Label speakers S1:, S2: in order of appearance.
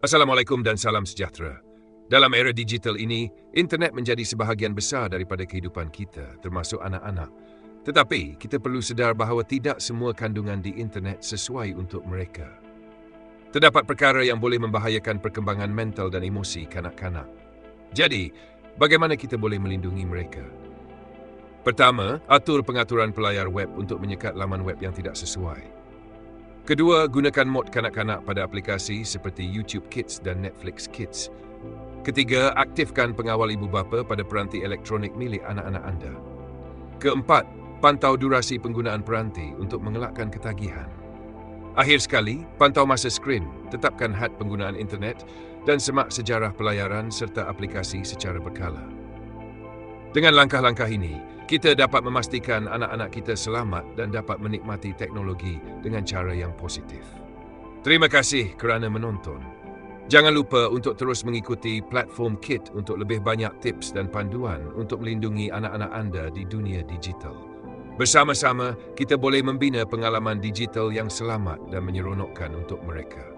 S1: Assalamualaikum dan salam sejahtera. Dalam era digital ini, internet menjadi sebahagian besar daripada kehidupan kita, termasuk anak-anak. Tetapi, kita perlu sedar bahawa tidak semua kandungan di internet sesuai untuk mereka. Terdapat perkara yang boleh membahayakan perkembangan mental dan emosi kanak-kanak. Jadi, bagaimana kita boleh melindungi mereka? Pertama, atur pengaturan pelayar web untuk menyekat laman web yang tidak sesuai. Kedua, gunakan mod kanak-kanak pada aplikasi seperti YouTube Kids dan Netflix Kids. Ketiga, aktifkan pengawal ibu bapa pada peranti elektronik milik anak-anak anda. Keempat, pantau durasi penggunaan peranti untuk mengelakkan ketagihan. Akhir sekali, pantau masa skrin, tetapkan had penggunaan internet dan semak sejarah pelayaran serta aplikasi secara berkala. Dengan langkah-langkah ini, kita dapat memastikan anak-anak kita selamat dan dapat menikmati teknologi dengan cara yang positif. Terima kasih kerana menonton. Jangan lupa untuk terus mengikuti platform KIT untuk lebih banyak tips dan panduan untuk melindungi anak-anak anda di dunia digital. Bersama-sama, kita boleh membina pengalaman digital yang selamat dan menyeronokkan untuk mereka.